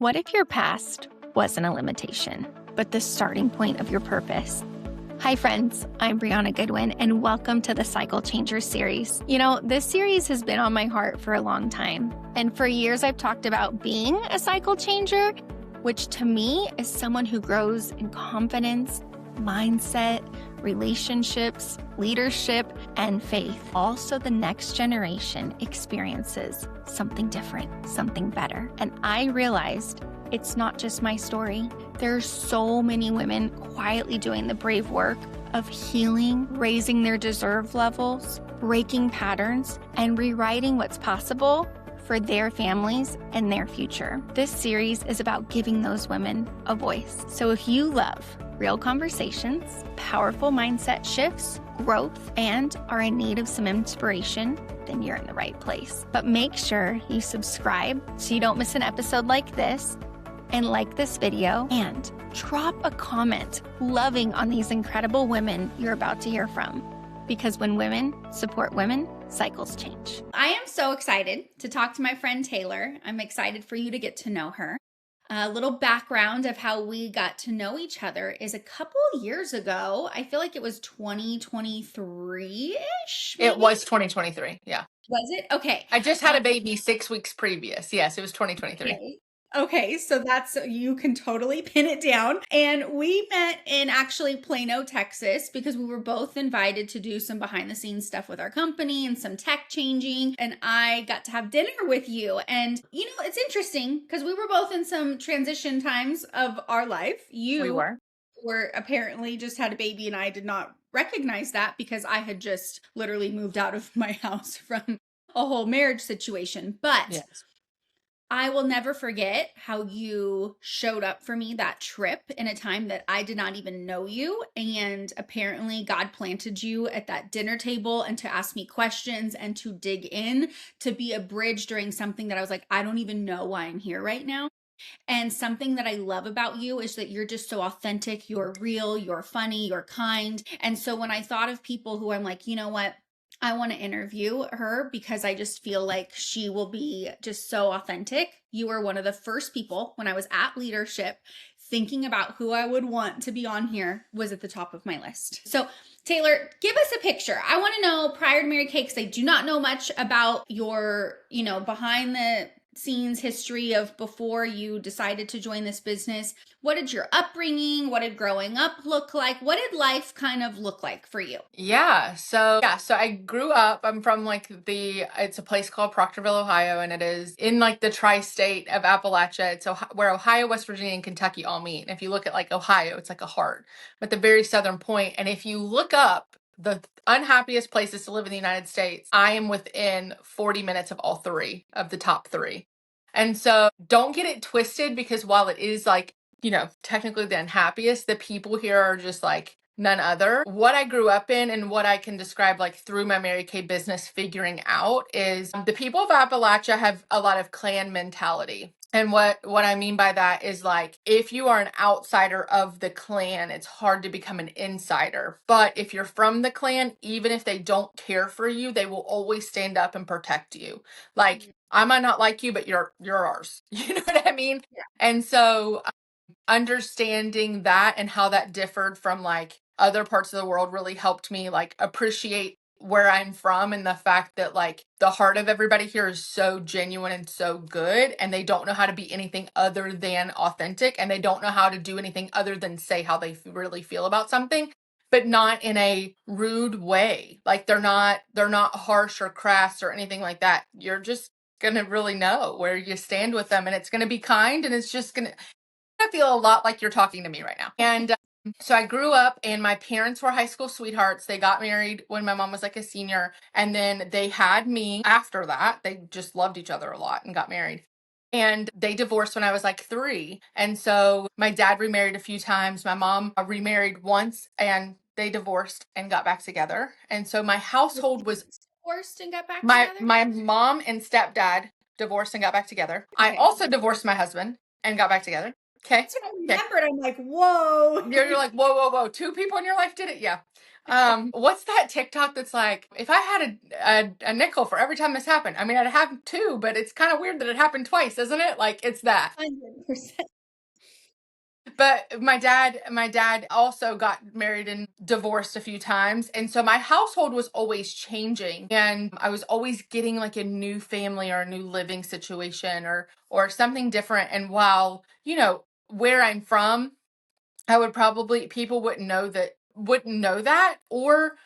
What if your past wasn't a limitation, but the starting point of your purpose? Hi, friends. I'm Brianna Goodwin, and welcome to the Cycle Changer series. You know, this series has been on my heart for a long time. And for years, I've talked about being a cycle changer, which to me is someone who grows in confidence, mindset, relationships, leadership, and faith. Also, the next generation experiences something different, something better. And I realized it's not just my story. There are so many women quietly doing the brave work of healing, raising their deserve levels, breaking patterns, and rewriting what's possible for their families and their future. This series is about giving those women a voice. So if you love real conversations, powerful mindset shifts, growth, and are in need of some inspiration, then you're in the right place. But make sure you subscribe so you don't miss an episode like this, and like this video, and drop a comment loving on these incredible women you're about to hear from. Because when women support women, cycles change. I am so excited to talk to my friend Taylor. I'm excited for you to get to know her. A little background of how we got to know each other is a couple years ago. I feel like it was 2023-ish. It was 2023. Yeah. Was it? Okay. I just had a baby 6 weeks previous. Yes, it was 2023. Okay, so you can totally pin it down. And we met in actually Plano, Texas, because we were both invited to do some behind the scenes stuff with our company and some tech changing. And I got to have dinner with you. And, you know, it's interesting because we were both in some transition times of our life. We were apparently just had a baby, and I did not recognize that because I had just literally moved out of my house from a whole marriage situation. But yes. I will never forget how you showed up for me that trip in a time that I did not even know you. And apparently God planted you at that dinner table and to ask me questions and to dig in, to be a bridge during something that I was like, I don't even know why I'm here right now. And something that I love about you is that you're just so authentic, you're real, you're funny, you're kind. And so when I thought of people who I'm like, you know what? I want to interview her because I just feel like she will be just so authentic. You were one of the first people when I was at leadership thinking about who I would want to be on here was at the top of my list. So Taylor, give us a picture. I want to know prior to Mary Kay, because I do not know much about your, behind the scenes history of before you decided to join this business. What did your upbringing, what did growing up look like? What did life kind of look like for you? So I grew up, I'm from it's a place called Proctorville, Ohio, and it is in the tri-state of Appalachia. It's where Ohio, West Virginia, and Kentucky all meet. And if you look at Ohio, it's like a heart, but the very southern point. And if you look up the unhappiest places to live in the United States, I am within 40 minutes of all three of the top three. And so don't get it twisted, because while it is technically the unhappiest, the people here are just none other. What I grew up in and what I can describe through my Mary Kay business figuring out is the people of Appalachia have a lot of clan mentality. And what I mean by that is if you are an outsider of the clan, it's hard to become an insider. But if you're from the clan, even if they don't care for you, they will always stand up and protect you. I might not like you, but you're ours. You know what I mean? Yeah. And so understanding that and how that differed from other parts of the world really helped me appreciate where I'm from, and the fact that the heart of everybody here is so genuine and so good, and they don't know how to be anything other than authentic, and they don't know how to do anything other than say how they really feel about something, but not in a rude way. They're not harsh or crass or anything like that. You're just gonna really know where you stand with them, and it's gonna be kind, and it's just gonna feel a lot like you're talking to me right now. And so I grew up, and my parents were high school sweethearts. They got married when my mom was a senior, and then they had me after that. They just loved each other a lot and got married. And they divorced when I was 3. And so my dad remarried a few times. My mom remarried once, and they divorced and got back together. And so my household was divorced and got back together? My mom and stepdad divorced and got back together. Okay. I also divorced my husband and got back together. Okay. That's what I remembered. Okay. I'm like, whoa. You're like, whoa. 2 people in your life did it? Yeah. What's that TikTok that's like, if I had a nickel for every time this happened? I mean, I'd have two, but it's kind of weird that it happened twice, isn't it? Like, it's that. 100%. But my dad also got married and divorced a few times. And so my household was always changing. And I was always getting like a new family or a new living situation or something different. And while, where I'm from, I would probably people wouldn't know that or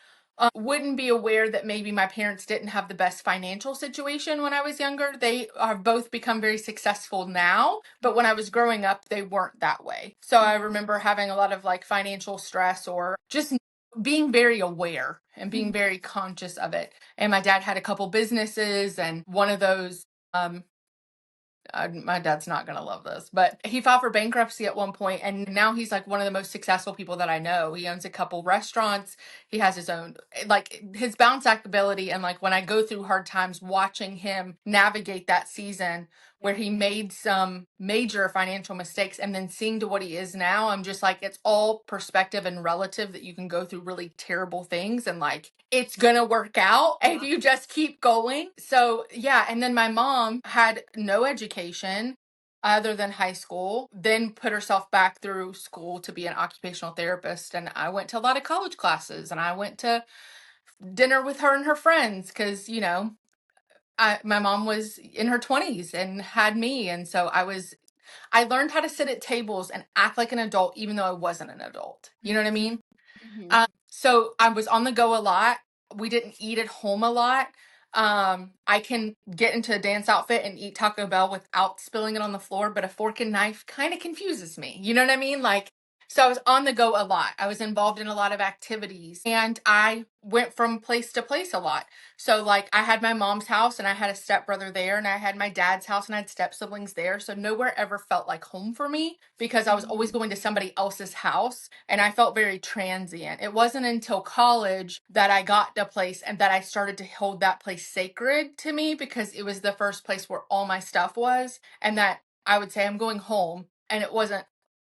wouldn't be aware that maybe my parents didn't have the best financial situation when I was younger. They have both become very successful now, but when I was growing up, they weren't that way. So I remember having a lot of like financial stress or just being very aware and being very conscious of it. And my dad had a couple businesses, and one of those, my dad's not going to love this, but he filed for bankruptcy at one point, and now he's like one of the most successful people that I know. He owns a couple restaurants. He has his own, like his bounce back ability. And like when I go through hard times, watching him navigate that season where he made some major financial mistakes and then seeing to what he is now, I'm just like, it's all perspective and relative that you can go through really terrible things and like it's gonna work out if you just keep going. So yeah, and then my mom had no education other than high school, then put herself back through school to be an occupational therapist. And I went to a lot of college classes, and I went to dinner with her and her friends because, my mom was in her 20s and had me. And so I learned how to sit at tables and act like an adult, even though I wasn't an adult. You know what I mean? Mhm. So I was on the go a lot. We didn't eat at home a lot. I can get into a dance outfit and eat Taco Bell without spilling it on the floor, but a fork and knife kind of confuses me. You know what I mean? Like, so I was on the go a lot. I was involved in a lot of activities, and I went from place to place a lot. So like I had my mom's house and I had a stepbrother there, and I had my dad's house and I had step siblings there. So nowhere ever felt like home for me because I was always going to somebody else's house, and I felt very transient. It wasn't until college that I got a place and that I started to hold that place sacred to me because it was the first place where all my stuff was, and that I would say I'm going home, and it wasn't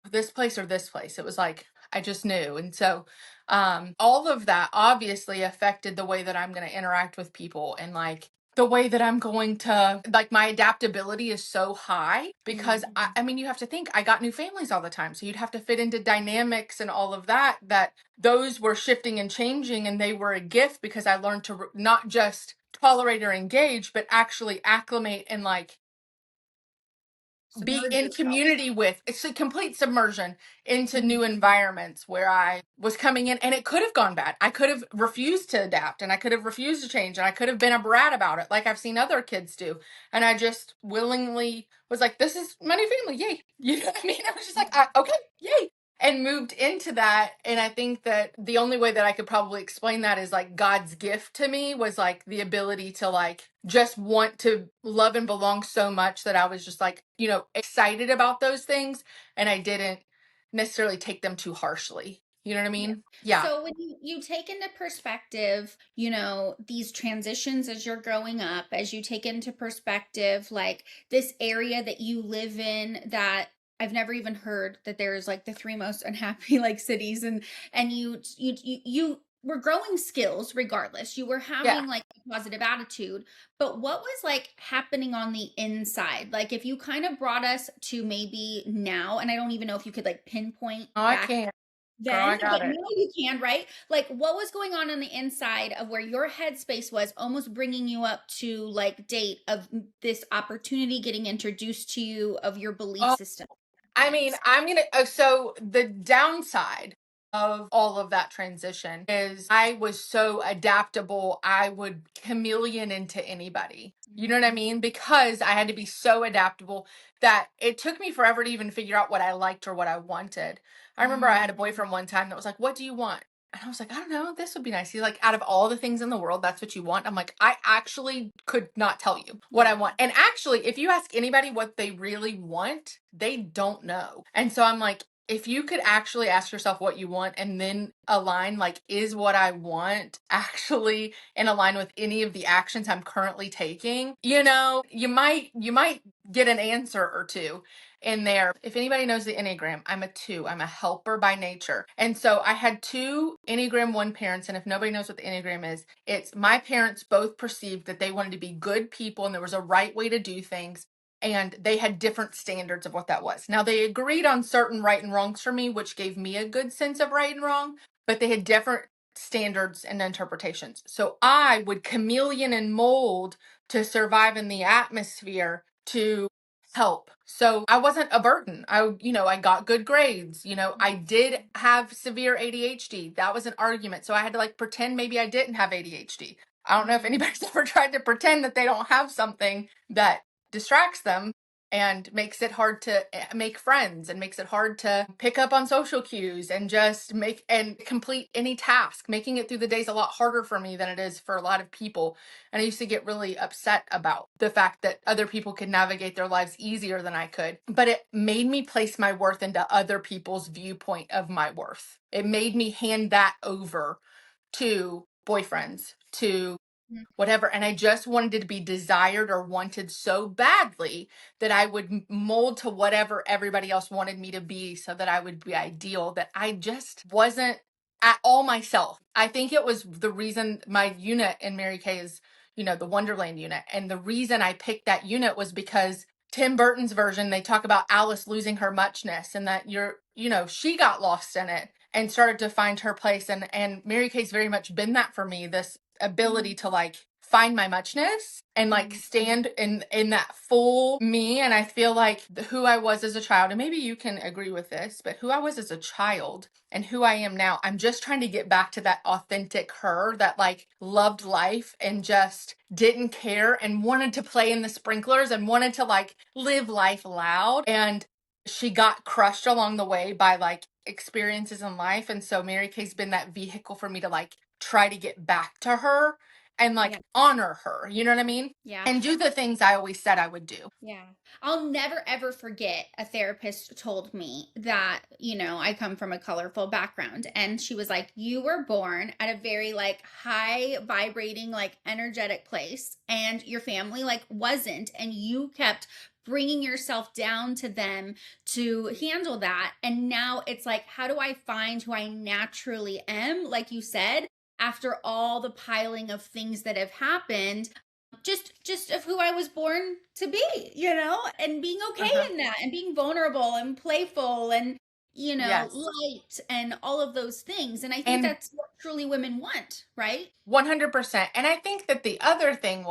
this place or this place. It was like I just knew. And so all of that obviously affected the way that I'm going to interact with people, and like the way that I'm going to, like, my adaptability is so high because I mean, you have to think I got new families all the time. So you'd have to fit into dynamics and all of that, that those were shifting and changing, and they were a gift because I learned to not just tolerate or engage, but actually acclimate and like be Submerge in yourself. community with. It's a complete submersion into new environments where I was coming in, and it could have gone bad. I could have refused to adapt, and I could have refused to change, and I could have been a brat about it like I've seen other kids do. And I just willingly was like, this is my new family, yay. You know what I mean? I was just like, okay, yay. And moved into that. And I think that the only way that I could probably explain that is like God's gift to me was like the ability to like just want to love and belong so much that I was just like, excited about those things, and I didn't necessarily take them too harshly. You know what I Yeah. mean? Yeah. So when you take into perspective, these transitions as you're growing up, as you take into perspective, like this area that you live in that I've never even heard that there's like the three most unhappy like cities, and you were growing skills regardless. You were Yeah. having like a positive attitude, but what was like happening on the inside? Like if you kind of brought us to maybe now, and I don't even know if you could like pinpoint Oh, I back can't. Girl, I then, got but it. now you can, right? Like what was going on the inside of where your headspace was almost bringing you up to like date of this opportunity getting introduced to you of your belief Oh, system? I mean, I'm going to, so the downside of all of that transition is I was so adaptable. I would chameleon into anybody. You know what I mean? Because I had to be so adaptable that it took me forever to even figure out what I liked or what I wanted. I remember I had a boyfriend one time that was like, what do you want? And I was like, I don't know. This would be nice. He's like, out of all the things in the world, that's what you want. I'm like, I actually could not tell you what I want. And actually, if you ask anybody what they really want, they don't know. And so I'm like, if you could actually ask yourself what you want and then align, like, is what I want actually in align with any of the actions I'm currently taking, you know, you might get an answer or two in there. If anybody knows the Enneagram, I'm a 2. I'm a helper by nature. And so I had 2 Enneagram 1 parents. And if nobody knows what the Enneagram is, it's my parents both perceived that they wanted to be good people and there was a right way to do things. And they had different standards of what that was. Now, they agreed on certain right and wrongs for me, which gave me a good sense of right and wrong, but they had different standards and interpretations. So I would chameleon and mold to survive in the atmosphere to help. So I wasn't a burden. I got good grades. I did have severe ADHD. That was an argument. So I had to like pretend maybe I didn't have ADHD. I don't know if anybody's ever tried to pretend that they don't have something that distracts them and makes it hard to make friends and makes it hard to pick up on social cues and just make and complete any task. Making it through the day is a lot harder for me than it is for a lot of people. And I used to get really upset about the fact that other people could navigate their lives easier than I could. But it made me place my worth into other people's viewpoint of my worth. It made me hand that over to boyfriends, to whatever. And I just wanted to be desired or wanted so badly that I would mold to whatever everybody else wanted me to be so that I would be ideal, that I just wasn't at all myself. I think it was the reason my unit in Mary Kay is, the Wonderland unit. And the reason I picked that unit was because Tim Burton's version, they talk about Alice losing her muchness and that she got lost in it and started to find her place. And Mary Kay's very much been that for me, this ability to like find my muchness and like stand in that full me. And I feel like who I was as a child, and maybe you can agree with this, but who I was as a child and who I am now, I'm just trying to get back to that authentic her that like loved life and just didn't care and wanted to play in the sprinklers and wanted to like live life loud. And she got crushed along the way by like experiences in life. And so Mary Kay's been that vehicle for me to like try to get back to her and like honor her, you know what I mean? Yeah. And do the things I always said I would do. Yeah. I'll never ever forget a therapist told me that, I come from a colorful background, and she was like, you were born at a very like high vibrating, like energetic place, and your family like wasn't, and you kept bringing yourself down to them to handle that. And now it's like, how do I find who I naturally am? Like you said, after all the piling of things that have happened, just of who I was born to be, and being okay in that, and being vulnerable and playful and, Yes. light and all of those things. And I think that's what truly women want, right? 100%. And I think that the other thing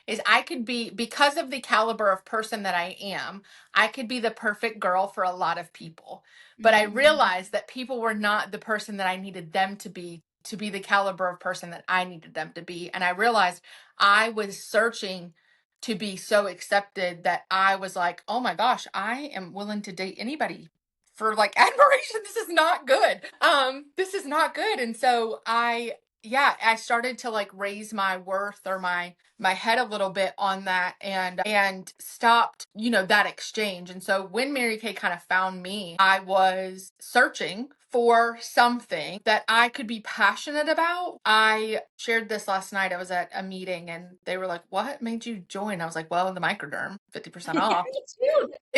is I could be, because of the caliber of person that I am, I could be the perfect girl for a lot of people. But I realized that people were not the person that I needed them to be the caliber of person that I needed them to be. And I realized I was searching to be so accepted that I was like, oh my gosh, I am willing to date anybody for like admiration. This is not good. This is not good. And so I started to like raise my worth or my head a little bit on that and stopped, that exchange. And so when Mary Kay kind of found me, I was searching for something that I could be passionate about. I shared this last night. I was at a meeting and they were like, what made you join? I was like, well, the microderm, 50% off.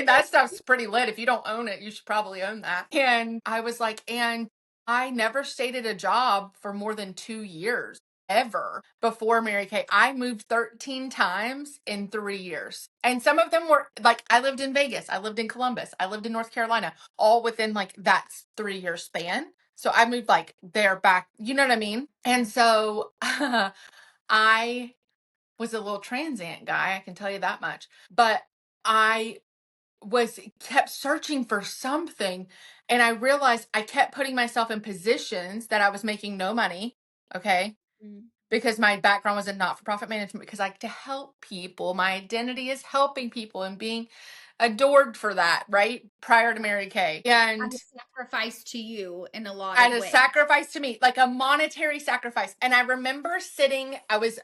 That stuff's pretty lit. If you don't own it, you should probably own that. And I was like, and I never stayed at a job for more than 2 years ever before Mary Kay. I moved 13 times in 3 years. And some of them were like, I lived in Vegas, I lived in Columbus, I lived in North Carolina, all within like that 3-year span. So I moved like there back, you know what I mean? And so I was a little transient guy, I can tell you that much. But I kept searching for something, and I realized I kept putting myself in positions that I was making no money, okay? Because my background was in not-for-profit management, because I like to help people. My identity is helping people and being adored for that, right? Prior to Mary Kay. And As a sacrifice to you in a lot and of a ways. sacrifice to me, like a monetary sacrifice. And I remember sitting, I was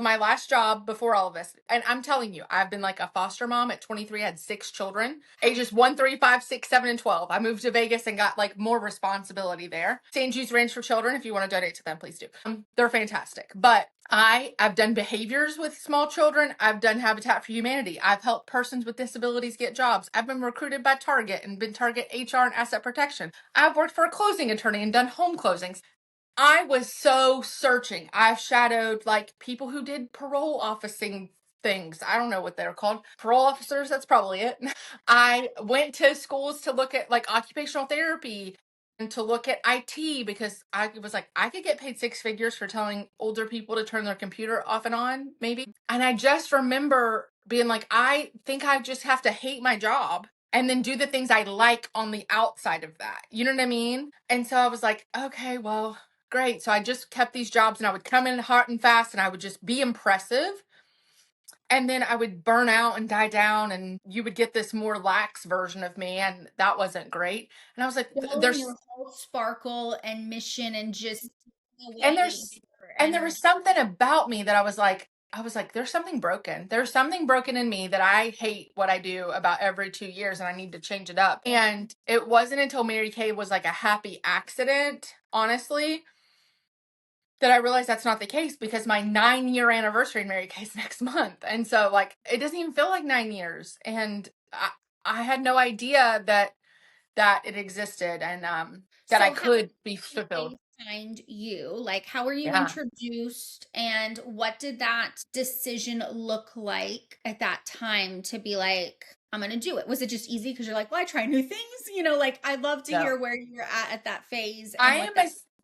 my last job before all of this. And I'm telling you, I've been like a foster mom at 23. I had 6 children, ages 1, 3, 5, 6, 7, and 12. I moved to Vegas and got like more responsibility there. St. Jude's Ranch for Children. If you want to donate to them, please do. They're fantastic. But I've done behaviors with small children. I've done Habitat for Humanity. I've helped persons with disabilities get jobs. I've been recruited by Target and been Target HR and asset protection. I've worked for a closing attorney and done home closings. I was so searching. I've shadowed like people who did parole officing things. I don't know what they're called. Parole officers, that's probably it. I went to schools to look at like occupational therapy and to look at IT because I was like, I could get paid 6 figures for telling older people to turn their computer off and on, maybe. And I just remember being like, I think I just have to hate my job and then do the things I like on the outside of that. You know what I mean? And so I was like, okay, well, great. So I just kept these jobs and I would come in hot and fast and I would just be impressive. And then I would burn out and die down and you would get this more lax version of me. And that wasn't great. And I was like, There's your whole sparkle and mission and just and away there was something about me that I was like, there's something broken. There's something broken in me that I hate what I do about every 2 years and I need to change it up. And it wasn't until Mary Kay was like a happy accident, honestly, that I realized that's not the case because my 9-year anniversary in Mary Kay's next month. And so like, it doesn't even feel like 9 years. And I had no idea that it existed and that I could be fulfilled. Find you, like how were you Yeah. introduced and what did that decision look like at that time to be like, I'm gonna do it? Was it just easy because you're like, well, I try new things, like I'd love to hear where you're at that phase. I am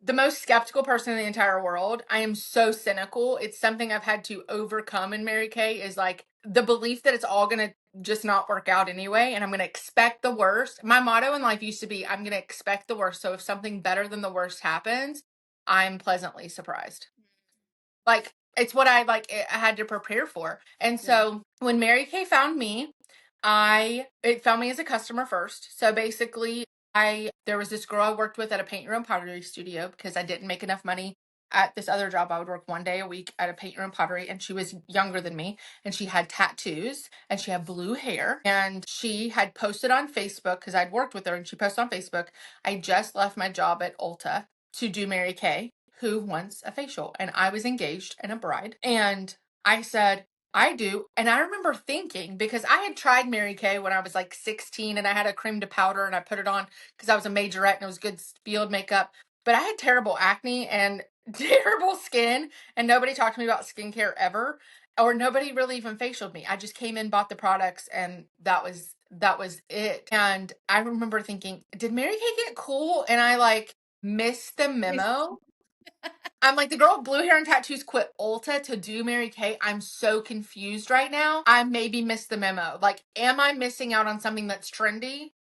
the most skeptical person in the entire world. I am so cynical. It's something I've had to overcome in Mary Kay is like the belief that it's all going to just not work out anyway. And I'm going to expect the worst. My motto in life used to be, I'm going to expect the worst. So if something better than the worst happens, I'm pleasantly surprised. Like it's what I had to prepare for. And so when Mary Kay found me, it found me as a customer first. So basically there was this girl I worked with at a paint your own pottery studio because I didn't make enough money at this other job. I would work 1 day a week at a paint your own pottery, and she was younger than me and she had tattoos and she had blue hair and she had posted on Facebook because I'd worked with her and she posted on Facebook, I just left my job at Ulta to do Mary Kay, who wants a facial, and I was engaged and a bride. And I said, I do. And I remember thinking, because I had tried Mary Kay when I was like 16 and I had a cream to powder and I put it on because I was a majorette and it was good field makeup. But I had terrible acne and terrible skin and nobody talked to me about skincare ever, or nobody really even facialed me. I just came in, bought the products, and that was it. And I remember thinking, did Mary Kay get cool? And I like missed the memo. I'm like, the girl with blue hair and tattoos quit Ulta to do Mary Kay. I'm so confused right now. I maybe missed the memo. Like, am I missing out on something that's trendy?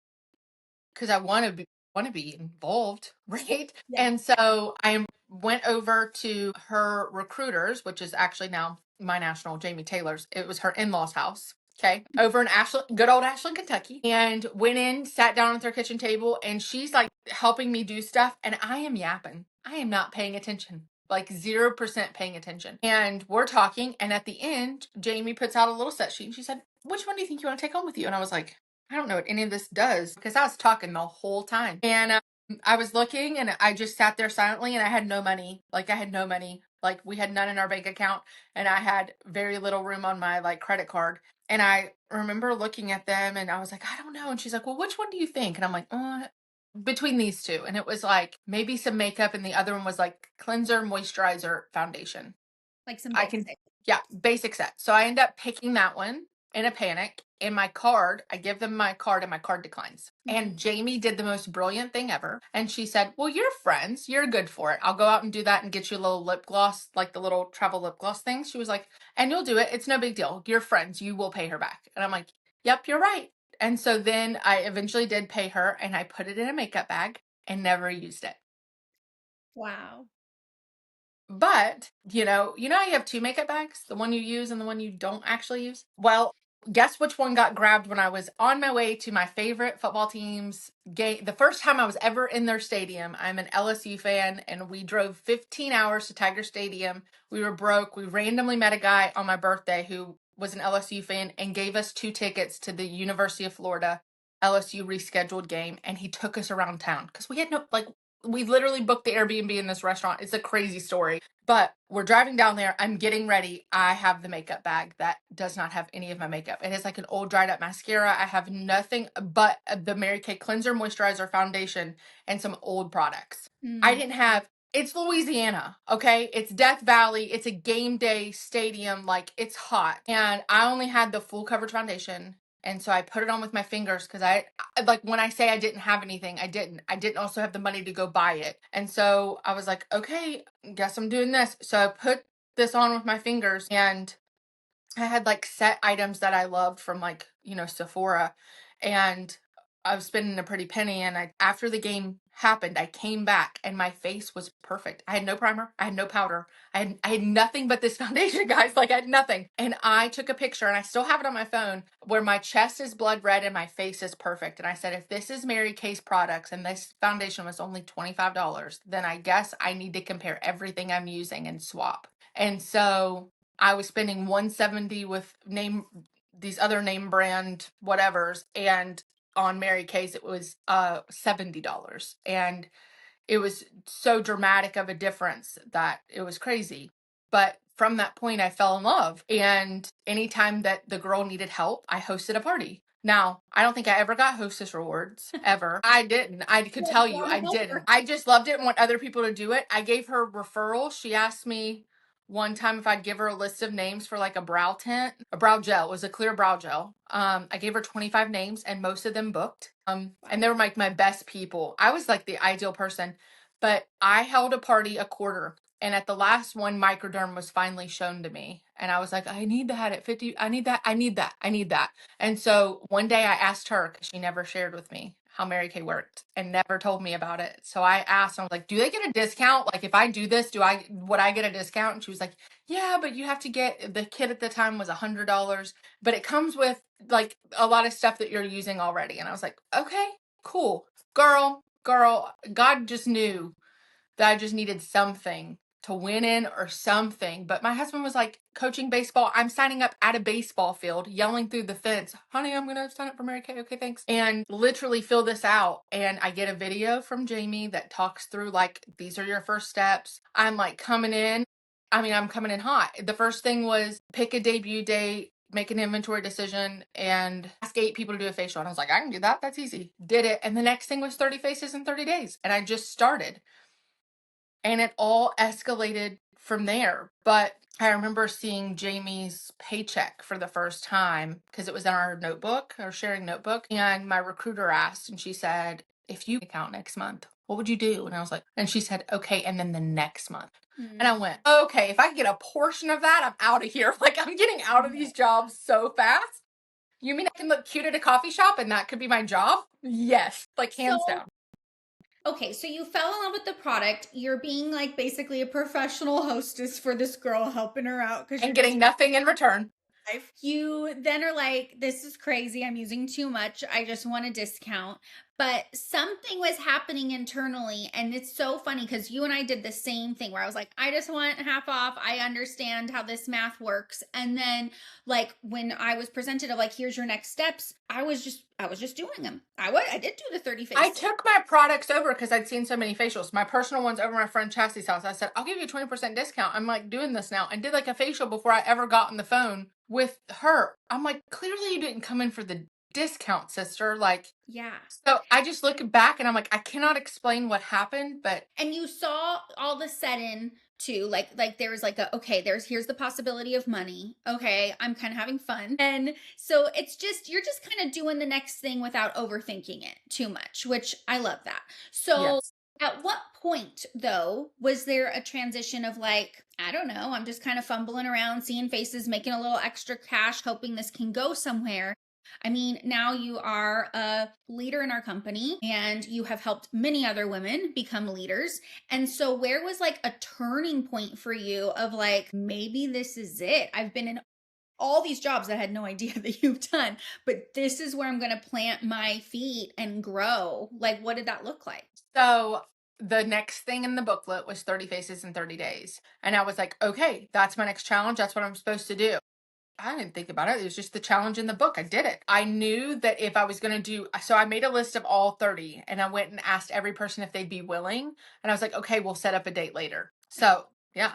Because I want to be involved, right? Yeah. And so I went over to her recruiters, which is actually now my national, Jamie Taylor's. It was her in-laws' house. Okay. Over in Ashland, good old Ashland, Kentucky. And went in, sat down at their kitchen table, and she's like helping me do stuff. And I am yapping. I am not paying attention, like 0% paying attention. And we're talking. And at the end, Jamie puts out a little set sheet and she said, which one do you think you want to take home with you? And I was like, I don't know what any of this does because I was talking the whole time. And I was looking and I just sat there silently and I had no money. Like I had no money. Like we had none in our bank account and I had very little room on my like credit card. And I remember looking at them and I was like, I don't know. And she's like, well, which one do you think? And I'm like, between these two. And it was like maybe some makeup and the other one was like cleanser, moisturizer, foundation. Like some basic. Basic set. So I end up picking that one in a panic. In my card, I give them my card and my card declines. Mm-hmm. And Jamie did the most brilliant thing ever. And she said, well, you're friends. You're good for it. I'll go out and do that and get you a little lip gloss, like the little travel lip gloss thing. She was like, and you'll do it. It's no big deal. You're friends. You will pay her back. And I'm like, yep, you're right. And so then I eventually did pay her and I put it in a makeup bag and never used it. Wow. But, you know, you have 2 makeup bags, the one you use and the one you don't actually use. Well, Guess which one got grabbed when I was on my way to my favorite football team's game? The first time I was ever in their stadium. I'm an LSU fan, and we drove 15 hours to Tiger Stadium. We were broke. We randomly met a guy on my birthday who was an LSU fan and gave us 2 tickets to the University of Florida LSU rescheduled game. And he took us around town because we had no, like, we literally booked the Airbnb in this restaurant. It's a crazy story. But we're driving down there. I'm getting ready. I have the makeup bag that does not have any of my makeup. It is like an old dried up mascara. I have nothing but the Mary Kay cleanser, moisturizer, foundation, and some old products. I didn't have, it's Louisiana, okay? It's Death Valley. It's a game day stadium. Like, it's hot. And I only had the full coverage foundation. And so I put it on with my fingers because I like, when I say I didn't have anything, I didn't. I didn't also have the money to go buy it. And so I was like, okay, guess I'm doing this. So I put this on with my fingers, and I had like set items that I loved from, like, Sephora, and I was spending a pretty penny. And after the game happened, I came back and my face was perfect. I had no primer. I had no powder. I had nothing but this foundation, guys. Like, I had nothing. And I took a picture, and I still have it on my phone, where my chest is blood red and my face is perfect. And I said, if this is Mary Kay's products and this foundation was only $25, then I guess I need to compare everything I'm using and swap. And so I was spending $170 with these other name brand whatevers, and on Mary Kay's it was $70. And it was so dramatic of a difference that it was crazy. But from that point, I fell in love. And anytime that the girl needed help, I hosted a party. Now, I don't think I ever got hostess rewards, ever. I didn't. I could tell you, I didn't. I just loved it and want other people to do it. I gave her referrals. She asked me one time if I'd give her a list of names for like a brow tint, a brow gel. It was a clear brow gel. I gave her 25 names, and most of them booked. And they were like my best people. I was like the ideal person. But I held a party a quarter, and at the last one, Microderm was finally shown to me. And I was like, I need that at 50. I need that. I need that. I need that. And so one day I asked her, because she never shared with me how Mary Kay worked and never told me about it. So I asked, I was like, do they get a discount? Like, if I do this, would I get a discount? And she was like, yeah, but you have to get, the kit at the time was $100, but it comes with like a lot of stuff that you're using already. And I was like, okay, cool. Girl, God just knew that I just needed something to win in, or something. But my husband was like, coaching baseball. I'm signing up at a baseball field, yelling through the fence, honey, I'm going to sign up for Mary Kay. Okay, thanks. And literally fill this out. And I get a video from Jamie that talks through, like, these are your first steps. I'm like coming in. I'm coming in hot. The first thing was pick a debut date, make an inventory decision, and ask 8 people to do a facial. And I was like, I can do that. That's easy. Did it. And the next thing was 30 faces in 30 days. And I just started. And it all escalated from there. But I remember seeing Jamie's paycheck for the first time, because it was in our notebook, our sharing notebook. And my recruiter asked, and she said, if you account next month, what would you do? And I was like, and she said, okay. And then the next month. And I went, okay, if I can get a portion of that, I'm out of here. Like, I'm getting out of these jobs so fast. You mean I can look cute at a coffee shop and that could be my job? Yes, like, hands down. Okay, so you fell in love with the product. You're being like basically a professional hostess for this girl, helping her out because you're getting nothing in return. You then are like, this is crazy. I'm using too much. I just want a discount. But something was happening internally. And it's so funny because you and I did the same thing where I was like, I just want half off. I understand how this math works. And then, like, when I was presented of like, here's your next steps, I was just doing them. I did do the 30 faces. I took my products over because I'd seen so many facials. My personal ones over my friend Chassie's house. I said, I'll give you a 20% discount. I'm like doing this now, and did like a facial before I ever got on the phone with her. I'm like, clearly you didn't come in for the discount, sister. Like, yeah. So I just look back and I'm like, I cannot explain what happened, but. And you saw all the set-in too, like there was like here's the possibility of money. Okay, I'm kind of having fun. And so you're just kind of doing the next thing without overthinking it too much, which I love that. So yes. At what point though, was there a transition of like, I don't know, I'm just kind of fumbling around, seeing faces, making a little extra cash, hoping this can go somewhere? I mean, now you are a leader in our company and you have helped many other women become leaders. And so where was like a turning point for you of like, maybe this is it? I've been in all these jobs that I had no idea that you've done, but this is where I'm going to plant my feet and grow. Like, what did that look like? So the next thing in the booklet was 30 faces in 30 days. And I was like, okay, that's my next challenge. That's what I'm supposed to do. I didn't think about it. It was just the challenge in the book. I did it. I knew that if I was going to do, so I made a list of all 30 and I went and asked every person if they'd be willing. And I was like, okay, we'll set up a date later. So yeah,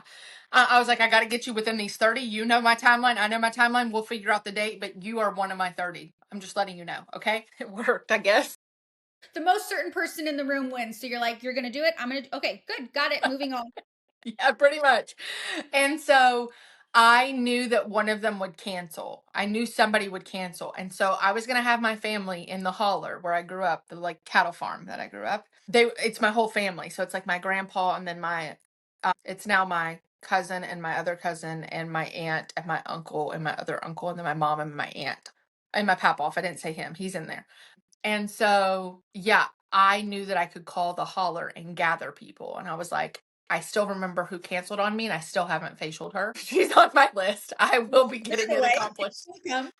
I was like, I got to get you within these 30. You know my timeline. I know my timeline. We'll figure out the date, but you are one of my 30. I'm just letting you know. Okay. It worked, I guess. The most certain person in the room wins. So you're like, you're going to do it. I'm going to, okay, good. Got it. Moving on. Yeah, pretty much. And so I knew that one of them would cancel. I knew somebody would cancel. And so I was going to have my family in the holler where I grew up, the like cattle farm that I grew up. It's my whole family. So it's like my grandpa and then it's now my cousin and my other cousin and my aunt and my uncle and my other uncle and then my mom and my aunt and my pap off. I didn't say him. He's in there. And so, yeah, I knew that I could call the holler and gather people. And I was like, I still remember who canceled on me and I still haven't facialed her. She's on my list. I will be getting it accomplished.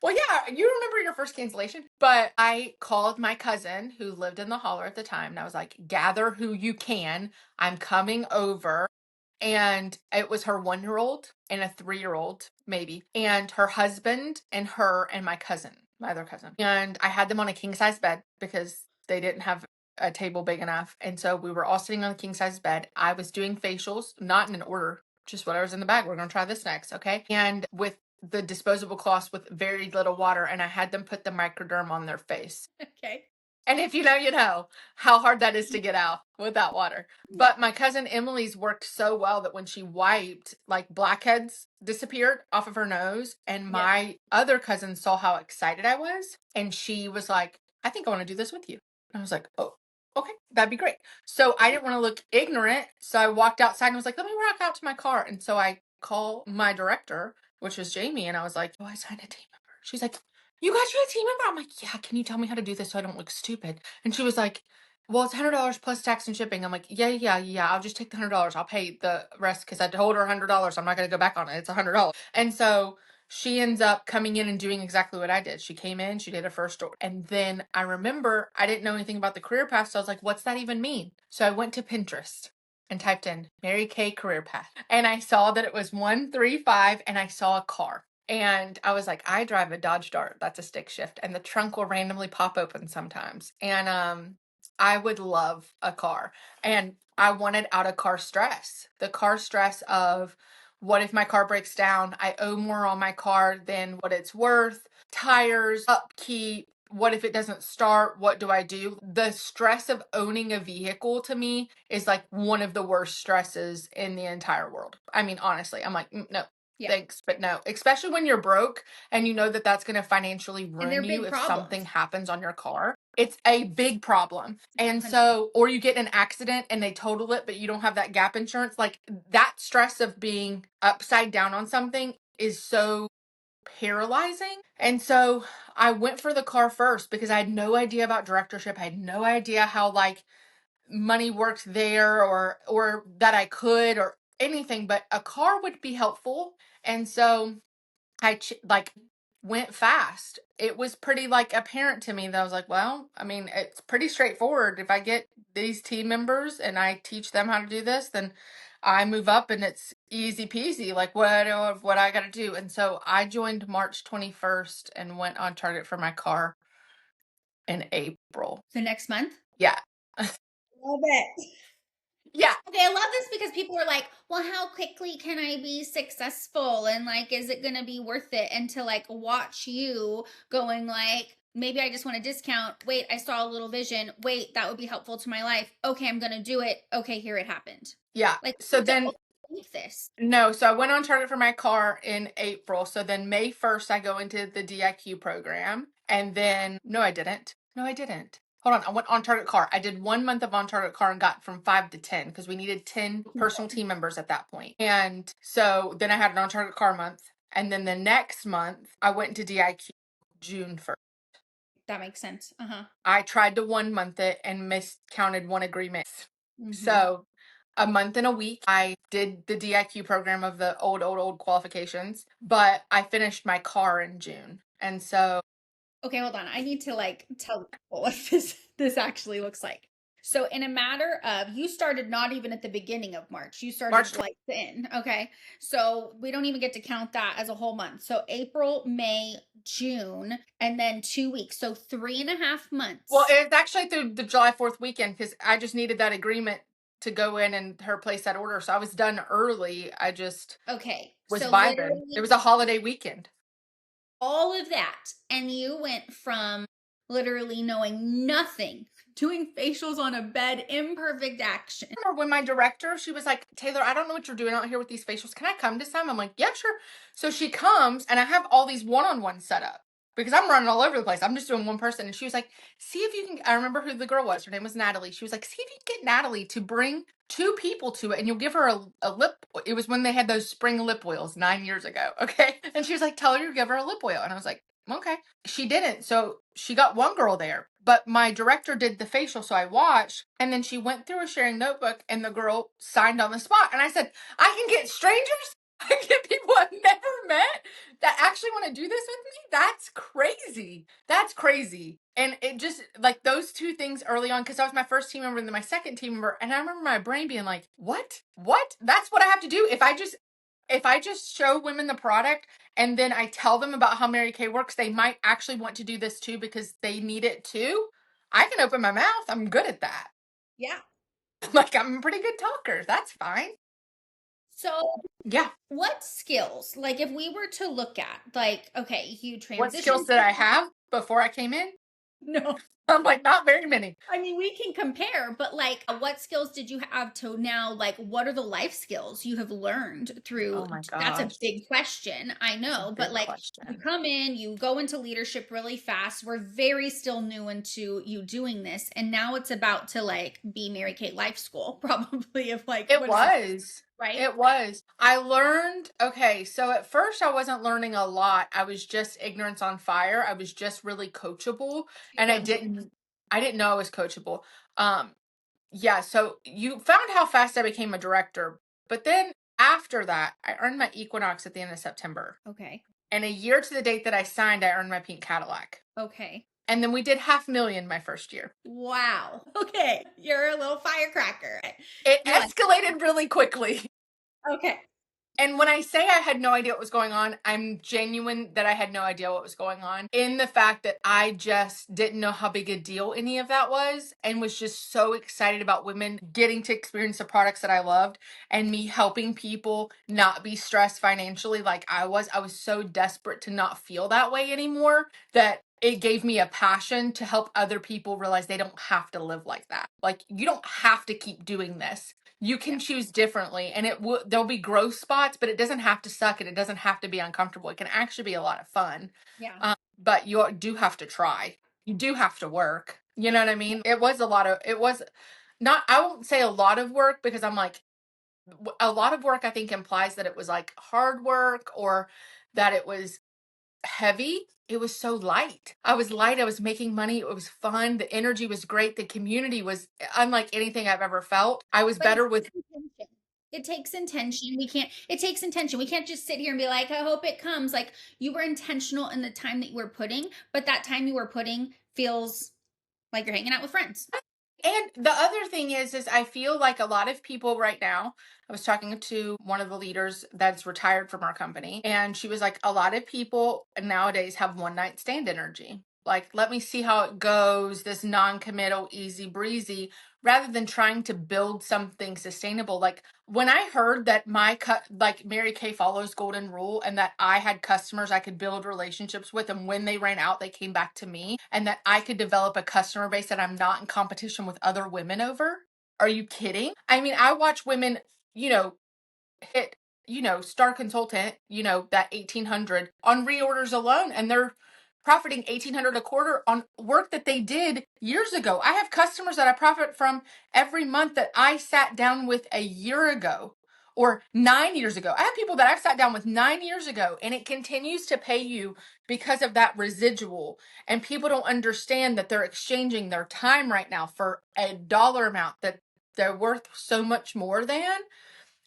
Well, yeah, you remember your first cancellation. But I called my cousin who lived in the holler at the time and I was like, gather who you can. I'm coming over. And it was her 1-year-old and a 3-year-old, maybe, and her husband and her and my cousin, my other cousin. And I had them on a king size bed because they didn't have a table big enough. And so we were all sitting on a king size bed. I was doing facials, not in an order, just whatever's in the bag. We're going to try this next. Okay. And with the disposable cloths with very little water, and I had them put the microderm on their face. Okay. And if you know how hard that is to get out without water. But my cousin Emily's worked so well that when she wiped, like blackheads disappeared off of her nose. And my other cousin saw how excited I was. And she was like, I think I want to do this with you. And I was like, oh, okay, that'd be great. So I didn't want to look ignorant. So I walked outside and was like, let me walk out to my car. And so I call my director, which was Jamie. And I was like, oh, I signed a team member. She's like, you got you a team member? I'm like, yeah, can you tell me how to do this so I don't look stupid? And she was like, well, it's $100 plus tax and shipping. I'm like, yeah. I'll just take the $100. I'll pay the rest because I told her $100. I'm not going to go back on it. It's $100. And so she ends up coming in and doing exactly what I did. She came in, she did a first order. And then I remember I didn't know anything about the career path. So I was like, what's that even mean? So I went to Pinterest and typed in Mary Kay career path. And I saw that it was 135 and I saw a car. And I was like, I drive a Dodge Dart. That's a stick shift. And the trunk will randomly pop open sometimes. And I would love a car. And I wanted out of car stress. The car stress of what if my car breaks down? I owe more on my car than what it's worth. Tires, upkeep. What if it doesn't start? What do I do? The stress of owning a vehicle to me is like one of the worst stresses in the entire world. I mean, honestly, I'm like, no, thanks, but no. Especially when you're broke and you know that that's going to financially ruin you if something happens on your car. It's a big problem. And so, or you get in an accident and they total it, but you don't have that gap insurance. Like that stress of being upside down on something is so paralyzing. And so I went for the car first because I had no idea about directorship. I had no idea how like money worked there or that I could or anything, but a car would be helpful. And so I went fast. It was pretty like apparent to me that I was like, well, I mean, it's pretty straightforward. If I get these team members and I teach them how to do this, then I move up and it's easy peasy. Like what I got to do. And so I joined March 21st and went on target for my car in April. The next month? Yeah. Love it. Yeah. Okay, I love this because people are like, well, how quickly can I be successful? And like, is it going to be worth it? And to like watch you going like, maybe I just want a discount. Wait, I saw a little vision. Wait, that would be helpful to my life. Okay, I'm going to do it. Okay, here it happened. Yeah. Like, so then this. No, so I went on target for my car in April. So then May 1st, I go into the DIQ program. And then, no, I didn't. Hold on, I went on target car. I did 1 month of on target car and got from 5 to 10 because we needed 10 personal team members at that point. And so then I had an on target car month. And then the next month, I went into DIQ June 1st. That makes sense. I tried to 1 month it and miscounted one agreement. So a month and a week. I did the DIQ program of the old qualifications, but I finished my car in June. And so Okay, hold on. I need to like tell people what this actually looks like. So in a matter of, you started not even at the beginning of March. You March started like in, okay. So we don't even get to count that as a whole month. So April, May, June, and then 2 weeks. So 3.5 months. Well, it's actually through the July 4th weekend because I just needed that agreement to go in and her place that order. So I was done early. I just Okay. was So vibing. literally It was a holiday weekend. all of that. And you went from literally knowing nothing, doing facials on a bed, imperfect action. I remember when my director, she was like, Taylor, I don't know what you're doing out here with these facials. Can I come to some? I'm like, yeah, sure. So she comes and I have all these one-on-ones set up because I'm running all over the place. I'm just doing one person. And she was like, see if you can, I remember who the girl was. Her name was Natalie. She was like, see if you can get Natalie to bring 2 people to it and you'll give her a lip. It was when they had those spring lip oils 9 years ago. Okay. And she was like, tell her to give her a lip oil. And I was like, okay. She didn't. So she got one girl there, but my director did the facial. So I watched, and then she went through a sharing notebook and the girl signed on the spot. And I said, I can get strangers. I can get people I've never met that actually want to do this with me. That's crazy. That's crazy. And it just like those 2 things early on, because I was my first team member and then my second team member. And I remember my brain being like, what? That's what I have to do. If I just show women the product and then I tell them about how Mary Kay works, they might actually want to do this too because they need it too. I can open my mouth. I'm good at that. Yeah. Like I'm a pretty good talker. That's fine. So Yeah. what skills, like if we were to look at, like, okay, you transitioned. What skills did I have before I came in? No. I'm like, not very many. I mean, we can compare, but like, what skills did you have to now? Like, what are the life skills you have learned through? Oh my That's a gosh. big question. I know, but like, you come in, you go into leadership really fast. We're very still new into you doing this. And now it's about to like be Mary Kay Life School, probably, of like, It was. Right? It was. I learned, okay, so at first I wasn't learning a lot. I was just ignorance on fire. I was just really coachable and I didn't know I was coachable. Yeah, so you found how fast I became a director. But then after that, I earned my Equinox at the end of September. Okay. And a year to the date that I signed, I earned my pink Cadillac. Okay. And then we did $500,000 my first year. Wow. Okay. You're a little firecracker. It escalated really quickly. Okay. And when I say I had no idea what was going on, I'm genuine that I had no idea what was going on in the fact that I just didn't know how big a deal any of that was and was just so excited about women getting to experience the products that I loved and me helping people not be stressed financially like I was. I was so desperate to not feel that way anymore that it gave me a passion to help other people realize they don't have to live like that. Like, you don't have to keep doing this. You can choose differently, and there'll be growth spots, but it doesn't have to suck and it doesn't have to be uncomfortable. It can actually be a lot of fun. Yeah. But you do have to try. You do have to work. You know what I mean? It was not, I won't say a lot of work because I'm like, a lot of work I think implies that it was like hard work or that it was heavy. It was so light. I was light. I was making money. It was fun. The energy was great. The community was unlike anything I've ever felt. I was better with. It takes intention. It takes intention. We can't just sit here and be like, I hope it comes. Like, you were intentional in the time that you were putting, but that time you were putting feels like you're hanging out with friends. And the other thing is I feel like a lot of people right now, I was talking to one of the leaders that's retired from our company, and she was like, a lot of people nowadays have one night stand energy. Like, let me see how it goes, this non-committal, easy breezy, rather than trying to build something sustainable. Like, when I heard that like Mary Kay follows golden rule and that I had customers I could build relationships with, and when they ran out, they came back to me, and that I could develop a customer base that I'm not in competition with other women over. Are you kidding? I mean, I watch women, hit, Star Consultant, that 1800 on reorders alone, and they're profiting 1800 a quarter on work that they did years ago. I have customers that I profit from every month that I sat down with a year ago or 9 years ago. I have people that I've sat down with 9 years ago, and it continues to pay you because of that residual. And people don't understand that they're exchanging their time right now for a dollar amount that they're worth so much more than,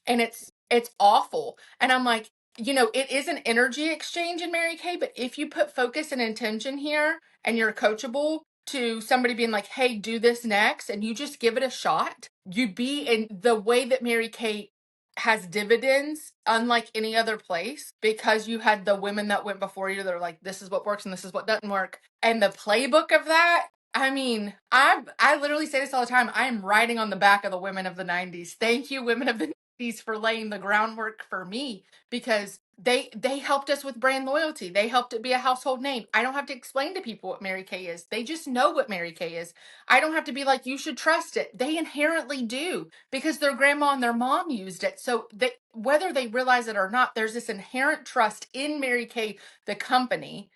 and it's awful. And I'm like, it is an energy exchange in Mary Kay, but if you put focus and intention here and you're coachable to somebody being like, hey, do this next, and you just give it a shot, you'd be in the way that Mary Kay has dividends unlike any other place, because you had the women that went before you that are like, this is what works and this is what doesn't work. And the playbook of that, I mean, I literally say this all the time. I am riding on the back of the women of the 90s. Thank you, women of the 90s, for laying the groundwork for me, because they helped us with brand loyalty. They helped it be a household name. I don't have to explain to people what Mary Kay is. They just know what Mary Kay is. I don't have to be like, you should trust it. They inherently do, because their grandma and their mom used it. So they, whether they realize it or not, there's this inherent trust in Mary Kay, the company,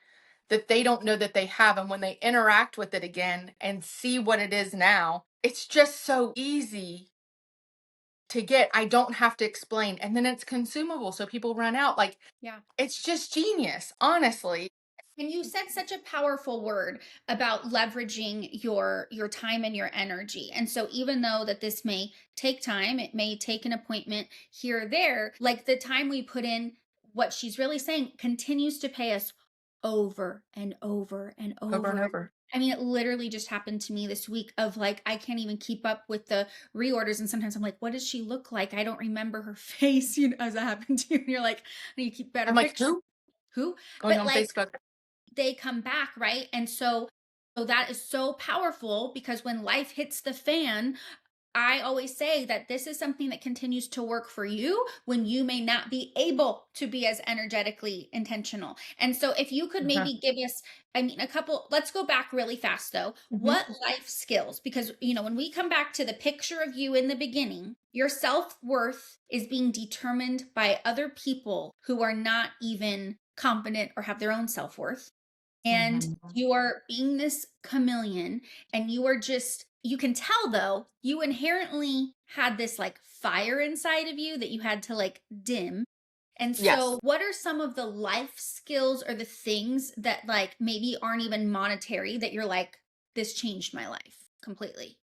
that they don't know that they have. And when they interact with it again and see what it is now, it's just so easy to get. I don't have to explain. And then it's consumable, so people run out. Like, Yeah. it's just genius, honestly. And you said such a powerful word about leveraging your time and your energy. And so even though that this may take time, it may take an appointment here or there, like the time we put in, what she's really saying continues to pay us over and over and Over and over. over. I mean, it literally just happened to me this week of like, I can't even keep up with the reorders. And sometimes I'm like, what does she look like? I don't remember her face, as that happened to you. And you're like, I need to keep better I'm like, pictures. Who? going But on like, Facebook. they come back, right? And so that is so powerful, because when life hits the fan, I always say that this is something that continues to work for you when you may not be able to be as energetically intentional. And so if you could maybe give us, I mean, let's go back really fast though. What life skills? Because, when we come back to the picture of you in the beginning, your self-worth is being determined by other people who are not even confident or have their own self-worth. And you are being this chameleon, and you can tell though, you inherently had this like fire inside of you that you had to like dim. And Yes. so what are some of the life skills or the things that like maybe aren't even monetary that you're like, this changed my life completely?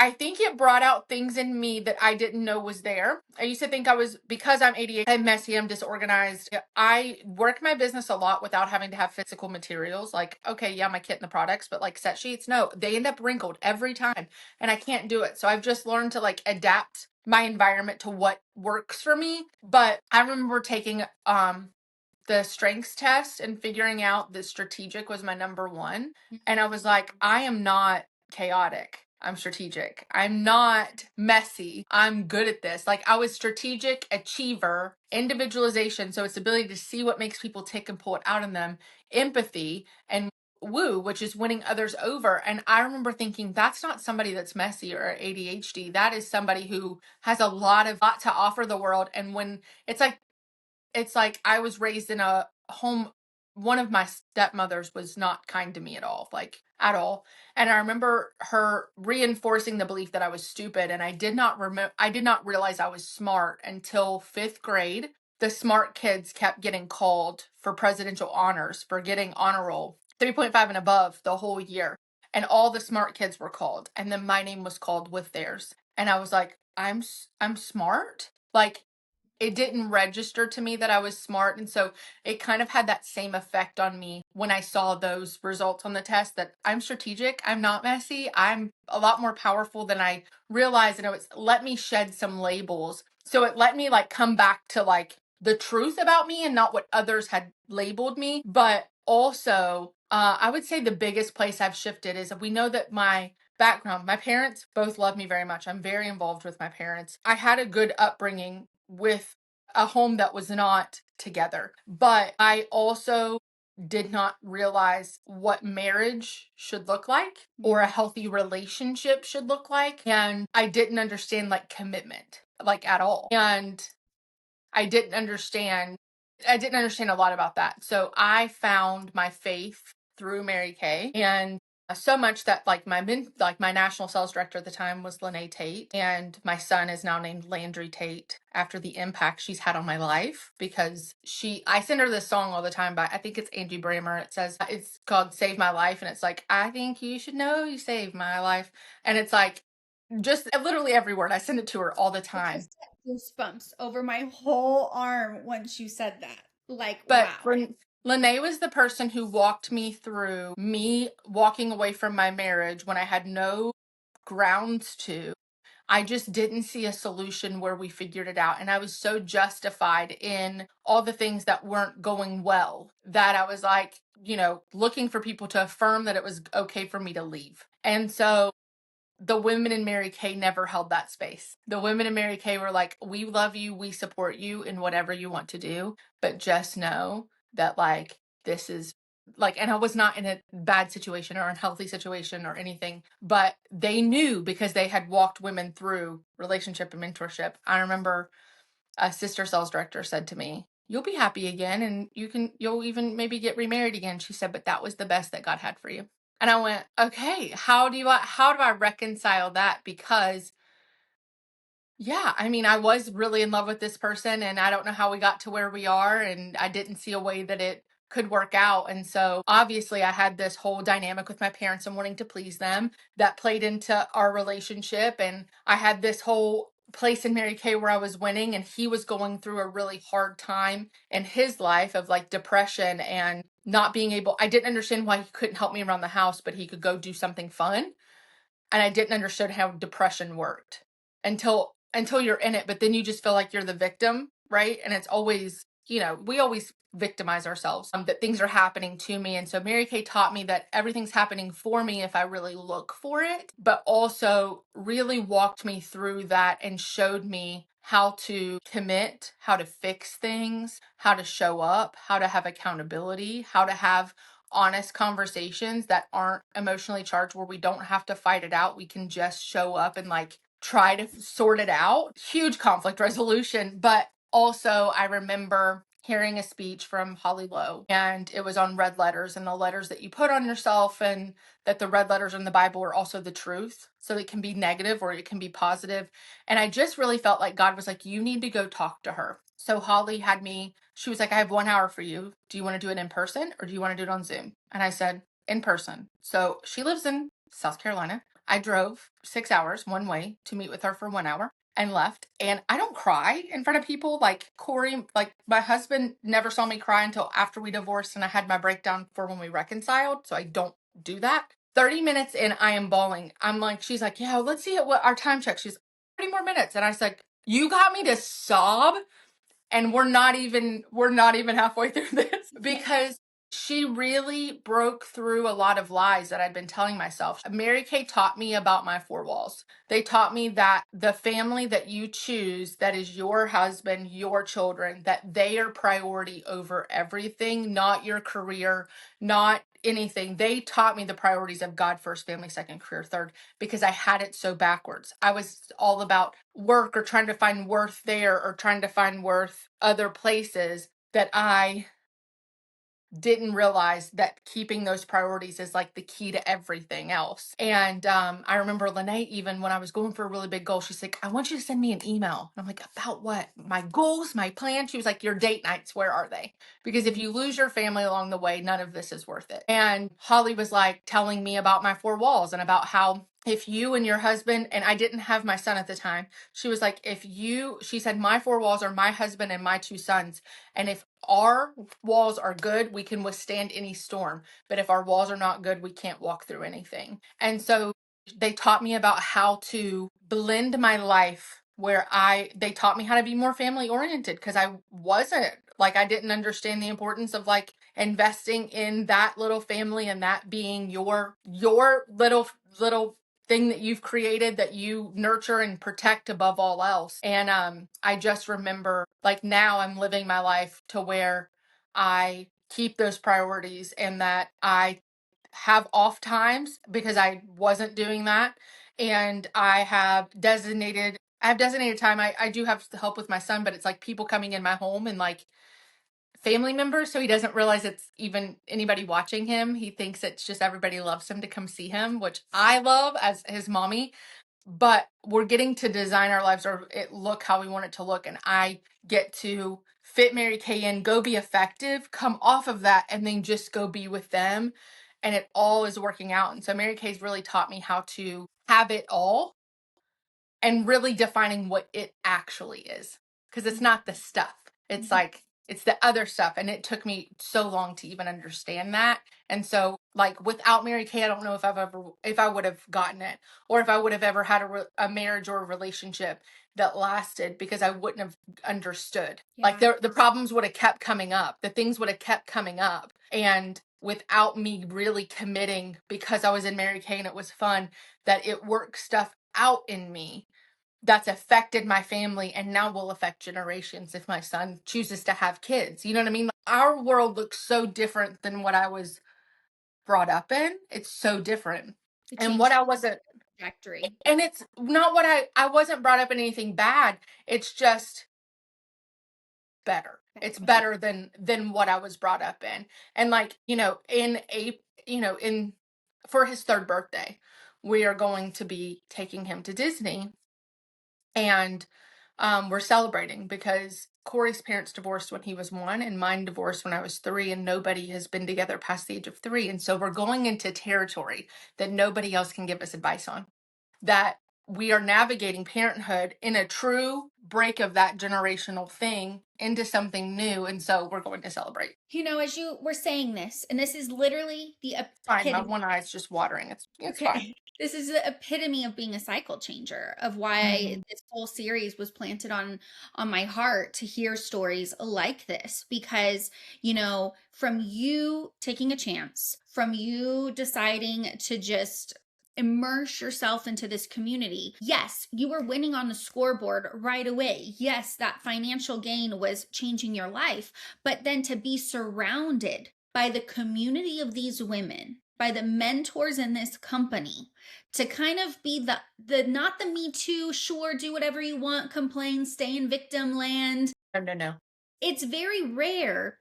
I think it brought out things in me that I didn't know was there. I used to think because I'm ADHD, I'm messy, I'm disorganized. I work my business a lot without having to have physical materials. Like, okay, yeah, my kit and the products, but like set sheets, no, they end up wrinkled every time, and I can't do it. So I've just learned to like adapt my environment to what works for me. But I remember taking the strengths test and figuring out that strategic was my number one. And I was like, I am not chaotic. I'm strategic. I'm not messy. I'm good at this. Like, I was strategic, achiever, individualization. So it's ability to see what makes people tick and pull it out of them, empathy, and woo, which is winning others over. And I remember thinking, that's not somebody that's messy or ADHD. That is somebody who has a lot to offer the world. And when it's like I was raised in a home, one of my stepmothers was not kind to me at all, like at all. And I remember her reinforcing the belief that I was stupid, and I did not realize I was smart until 5th grade. The smart kids kept getting called for presidential honors, for getting honor roll 3.5 and above the whole year. And all the smart kids were called, and then my name was called with theirs. And I was like, I'm smart? Like, it didn't register to me that I was smart. And so it kind of had that same effect on me when I saw those results on the test, that I'm strategic, I'm not messy, I'm a lot more powerful than I realized. And it was let me shed some labels. So it let me like come back to like the truth about me and not what others had labeled me. But also, I would say the biggest place I've shifted is we know that my background, my parents both love me very much. I'm very involved with my parents. I had a good upbringing with a home that was not together, but I also did not realize what marriage should look like or a healthy relationship should look like. And I didn't understand like commitment, like at all. And I didn't understand a lot about that. So I found my faith through Mary Kay, and so much that like my national sales director at the time was Lene Tate, and my son is now named Landry Tate after the impact she's had on my life, because I send her this song all the time by, I think it's Angie Brammer. It's called Save My Life, and it's like, I think you should know you saved my life. And it's like, just literally every word. I send it to her all the I time. just got goosebumps over my whole arm once you said that. Like, But wow. Lene was the person who walked me through me walking away from my marriage when I had no grounds to. I just didn't see a solution where we figured it out. And I was so justified in all the things that weren't going well that I was like, looking for people to affirm that it was okay for me to leave. And so the women in Mary Kay never held that space. The women in Mary Kay were like, we love you, we support you in whatever you want to do, but just know that like this is like, and I was not in a bad situation or unhealthy situation or anything, but they knew because they had walked women through relationship and mentorship. I remember a sister sales director said to me, you'll be happy again and you'll even maybe get remarried again. She said, but that was the best that God had for you. And I went, okay, how do I reconcile that? Because yeah, I mean, I was really in love with this person and I don't know how we got to where we are and I didn't see a way that it could work out. And so obviously I had this whole dynamic with my parents and wanting to please them that played into our relationship. And I had this whole place in Mary Kay where I was winning and he was going through a really hard time in his life of like depression and not being able, I didn't understand why he couldn't help me around the house, but he could go do something fun. And I didn't understand how depression worked until you're in it, but then you just feel like you're the victim, right? And it's always, we always victimize ourselves, that things are happening to me. And so Mary Kay taught me that everything's happening for me if I really look for it, but also really walked me through that and showed me how to commit, how to fix things, how to show up, how to have accountability, how to have honest conversations that aren't emotionally charged where we don't have to fight it out. We can just show up and like try to sort it out. Huge conflict resolution. But also I remember hearing a speech from Holly Lowe and it was on red letters and the letters that you put on yourself and that the red letters in the Bible are also the truth. So it can be negative or it can be positive. And I just really felt like God was like, you need to go talk to her. So Holly had me, she was like, I have 1 hour for you. Do you want to do it in person or do you want to do it on Zoom? And I said, in person. So she lives in South Carolina. I drove 6 hours one way to meet with her for 1 hour and left. And I don't cry in front of people like Corey, like my husband never saw me cry until after we divorced and I had my breakdown for when we reconciled. So I don't do that. 30 minutes in, I am bawling. I'm like, she's like, yeah, let's see what our time check. She's 30 more minutes. And I said, you got me to sob and we're not even halfway through this because she really broke through a lot of lies that I'd been telling myself. Mary Kay taught me about my four walls. They taught me that the family that you choose, that is your husband, your children, that they are priority over everything, not your career, not anything. They taught me the priorities of God first, family second, career third, because I had it so backwards. I was all about work or trying to find worth there or trying to find worth other places that I didn't realize that keeping those priorities is like the key to everything else. And I remember Lene, even when I was going for a really big goal, she's like, I want you to send me an email. And I'm like, about what? My goals, my plan? She was like, your date nights, where are they? Because if you lose your family along the way, none of this is worth it. And Holly was like telling me about my four walls and about how if you and your husband, and I didn't have my son at the time, she was like, she said, my four walls are my husband and my two sons. And if our walls are good, we can withstand any storm. But if our walls are not good, we can't walk through anything. And so they taught me about how to blend my life where they taught me how to be more family oriented because I wasn't like, I didn't understand the importance of like investing in that little family and that being your little thing that you've created that you nurture and protect above all else. And I just remember like now I'm living my life to where I keep those priorities and that I have off times because I wasn't doing that. And I have designated time. I do have help with my son, but it's like people coming in my home and like family members, so he doesn't realize it's even anybody watching him. He thinks it's just everybody loves him to come see him, which I love as his mommy. But we're getting to design our lives or look how we want it to look, and I get to fit Mary Kay in, go be effective, come off of that, and then just go be with them, and it all is working out. And so Mary Kay's really taught me how to have it all and really defining what it actually is. Because it's not the stuff. It's like, it's the other stuff. And it took me so long to even understand that. And so, like, without Mary Kay, I don't know if I would have gotten it, or if I would have ever had a marriage or a relationship that lasted, because I wouldn't have understood. Like, the problems would have kept coming up. The things would have kept coming up. And without me really committing, because I was in Mary Kay and it was fun, that it worked stuff out in me that's affected my family and now will affect generations if my son chooses to have kids. You know what I mean? Our world looks so different than what I was brought up in. It's so different. And what I wasn't trajectory. And it's not what I wasn't brought up in anything bad. It's just better. It's better than what I was brought up in. And like, in for his third birthday, we are going to be taking him to Disney. And we're celebrating because Corey's parents divorced when he was 1 and mine divorced when I was 3, and nobody has been together past the age of 3. And so we're going into territory that nobody else can give us advice on. That we are navigating parenthood in a true break of that generational thing into something new. And so we're going to celebrate. As you were saying this, and this is literally the fine. My one eye's just watering. It's fine. This is the epitome of being a cycle changer, of why this whole series was planted on my heart, to hear stories like this. Because, from you taking a chance, from you deciding to just immerse yourself into this community. Yes, you were winning on the scoreboard right away. Yes, that financial gain was changing your life. But then to be surrounded by the community of these women, by the mentors in this company, to kind of be the not the Me Too, sure, do whatever you want, complain, stay in victim land. No. It's very rare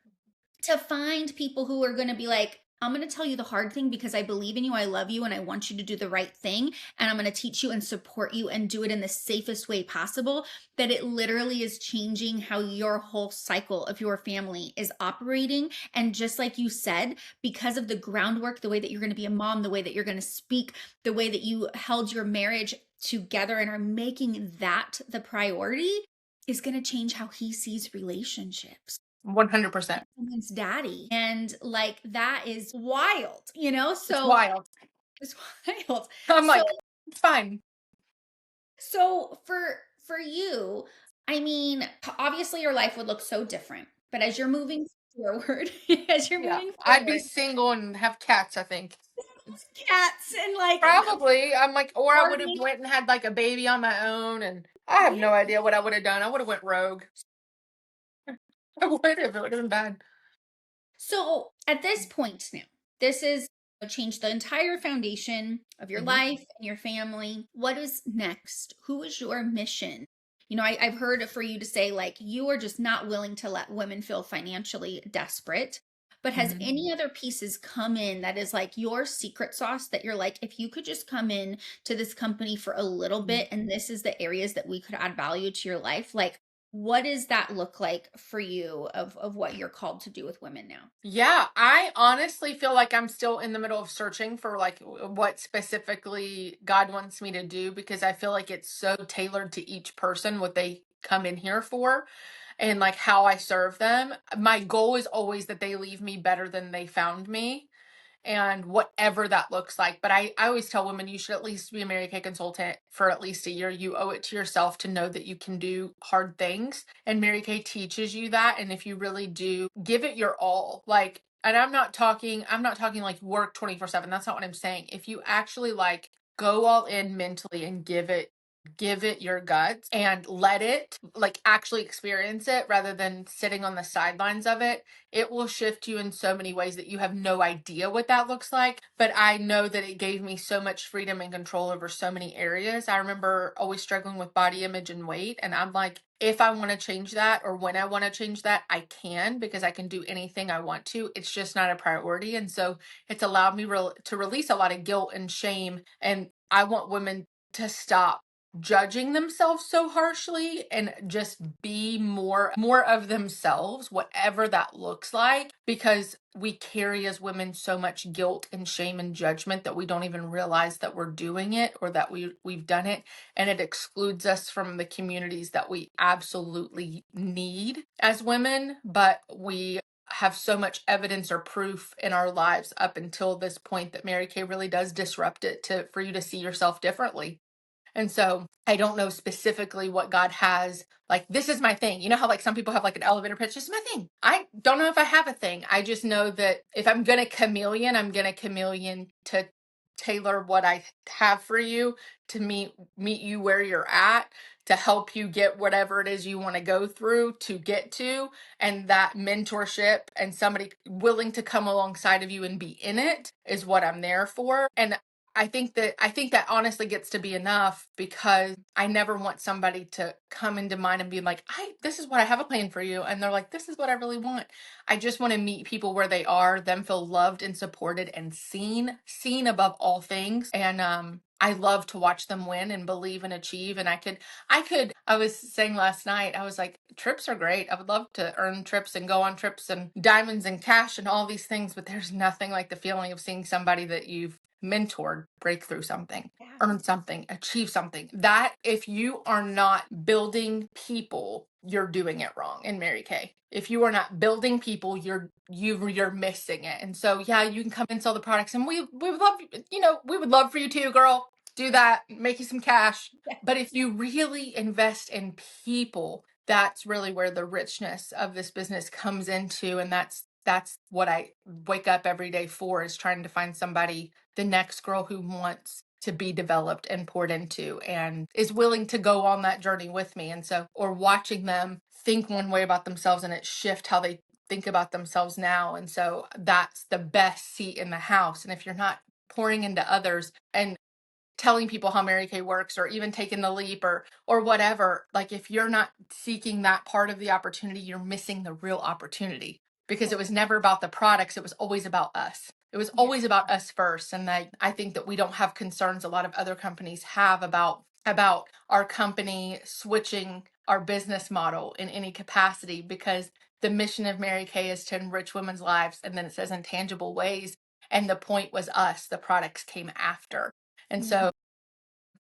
to find people who are going to be like, I'm going to tell you the hard thing because I believe in you, I love you, and I want you to do the right thing. And I'm going to teach you and support you and do it in the safest way possible. That it literally is changing how your whole cycle of your family is operating. And just like you said, because of the groundwork, the way that you're going to be a mom, the way that you're going to speak, the way that you held your marriage together and are making that the priority, is going to change how he sees relationships. 100%. Someone's daddy. And like, that is wild, so it's wild. I'm like, it's fine. So for you, I mean, obviously your life would look so different, but as you're moving forward, I'd be single and have cats, I think. Cats and like probably. I'm like, or I would have went and had like a baby on my own, and I have no idea what I would have done. I would have went rogue. I would have. It would have been bad. So at this point now, this is change the entire foundation of your life and your family. What is next? Who is your mission? I've heard for you to say, like, you are just not willing to let women feel financially desperate. But has any other pieces come in that is like your secret sauce, that you're like, if you could just come in to this company for a little bit, and this is the areas that we could add value to your life, like, what does that look like for you of what you're called to do with women now? Yeah, I honestly feel like I'm still in the middle of searching for like what specifically God wants me to do, because I feel like it's so tailored to each person, what they come in here for, and like how I serve them. My goal is always that they leave me better than they found me, and whatever that looks like. But I always tell women, you should at least be a Mary Kay consultant for at least a year. You owe it to yourself to know that you can do hard things. And Mary Kay teaches you that. And if you really do give it your all, like, and I'm not talking like work 24/7. That's not what I'm saying. If you actually like go all in mentally and give it your guts and let it, like, actually experience it rather than sitting on the sidelines of it, it will shift you in so many ways that you have no idea what that looks like. But I know that it gave me so much freedom and control over so many areas. I remember always struggling with body image and weight, and I'm like, if I want to change that, or when I want to change that, I can, because I can do anything I want to. It's just not a priority. And so it's allowed me to release a lot of guilt and shame. And I want women to stop judging themselves so harshly and just be more of themselves, whatever that looks like, because we carry as women so much guilt and shame and judgment that we don't even realize that we're doing it or that we've done it, and it excludes us from the communities that we absolutely need as women. But we have so much evidence or proof in our lives up until this point that Mary Kay really does disrupt it for you to see yourself differently. And so I don't know specifically what God has. Like, this is my thing. You know how like some people have like an elevator pitch? This is my thing. I don't know if I have a thing. I just know that if I'm going to chameleon, I'm going to chameleon to tailor what I have for you to meet you where you're at, to help you get whatever it is you want to go through to get to. And that mentorship and somebody willing to come alongside of you and be in it is what I'm there for. And I think that honestly gets to be enough, because I never want somebody to come into mine and be like, this is what I have a plan for you. And they're like, this is what I really want. I just want to meet people where they are, them feel loved and supported and seen above all things. And I love to watch them win and believe and achieve. And I was saying last night, I was like, trips are great. I would love to earn trips and go on trips and diamonds and cash and all these things, but there's nothing like the feeling of seeing somebody that you've mentored break through something, earn something, achieve something. That if you are not building people, you're doing it wrong in Mary Kay. If you are not building people, you're missing it. And so yeah, you can come and sell the products, and we would love, we would love for you too, girl. Do that, make you some cash. But if you really invest in people, that's really where the richness of this business comes into. And that's what I wake up every day for, is trying to find somebody, the next girl who wants to be developed and poured into and is willing to go on that journey with me. And so, or watching them think one way about themselves and it shift how they think about themselves now. And so that's the best seat in the house. And if you're not pouring into others and telling people how Mary Kay works, or even taking the leap, or whatever, like if you're not seeking that part of the opportunity, you're missing the real opportunity, because it was never about the products. It was always about us. It was always about us first. And I think that we don't have concerns a lot of other companies have about our company switching our business model in any capacity, because the mission of Mary Kay is to enrich women's lives. And then it says in tangible ways. And the point was us. The products came after. And so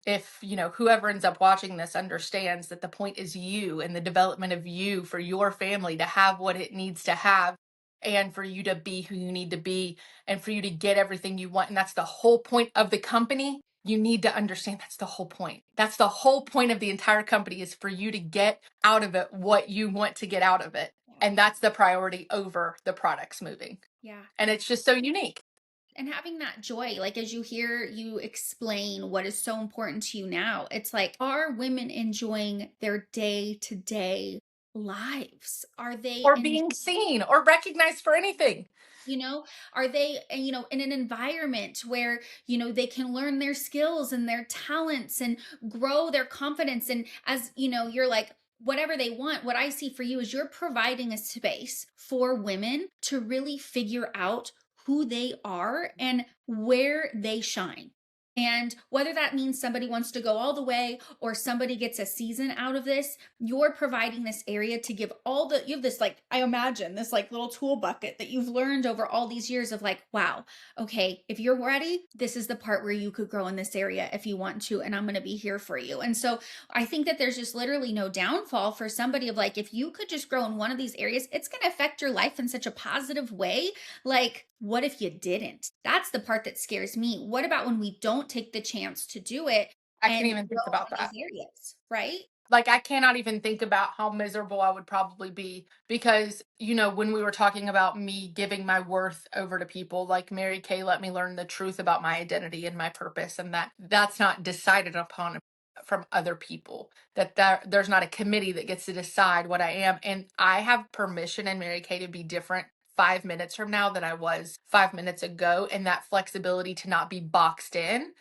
if, whoever ends up watching this understands that the point is you and the development of you for your family to have what it needs to have, and for you to be who you need to be, and for you to get everything you want. And that's the whole point of the company. You need to understand that's the whole point. That's the whole point of the entire company, is for you to get out of it what you want to get out of it. And that's the priority over the products moving. Yeah. And it's just so unique. And having that joy, like as you hear you explain what is so important to you now, it's like, are women enjoying their day-to-day lives? Are they Or being seen or recognized for anything? Are they in an environment where they can learn their skills and their talents and grow their confidence? And as you're like, whatever they want, what I see for you is you're providing a space for women to really figure out who they are and where they shine. And whether that means somebody wants to go all the way or somebody gets a season out of this, you're providing this area to give you have this, like, I imagine this like little tool bucket that you've learned over all these years of like, wow, okay, if you're ready, this is the part where you could grow in this area if you want to, and I'm going to be here for you. And so I think that there's just literally no downfall for somebody of like, if you could just grow in one of these areas, it's going to affect your life in such a positive way. Like, what if you didn't? That's the part that scares me. What about when we don't take the chance to do it? I can't even think about that. Areas, right? Like, I cannot even think about how miserable I would probably be, because, when we were talking about me giving my worth over to people, like Mary Kay let me learn the truth about my identity and my purpose, and that's not decided upon from other people, that there's not a committee that gets to decide what I am. And I have permission in Mary Kay to be different 5 minutes from now than I was 5 minutes ago, and that flexibility to not be boxed in,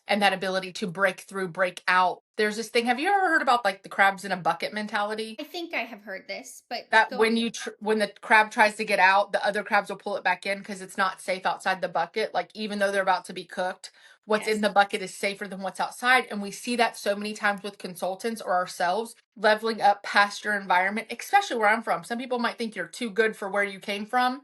and that ability to break through, break out. There's this thing. Have you ever heard about like the crabs in a bucket mentality? I think I have heard this, but that when the crab tries to get out, the other crabs will pull it back in because it's not safe outside the bucket. Like, even though they're about to be cooked, what's Yes. in the bucket is safer than what's outside. And we see that so many times with consultants or ourselves, leveling up past your environment, especially where I'm from. Some people might think you're too good for where you came from,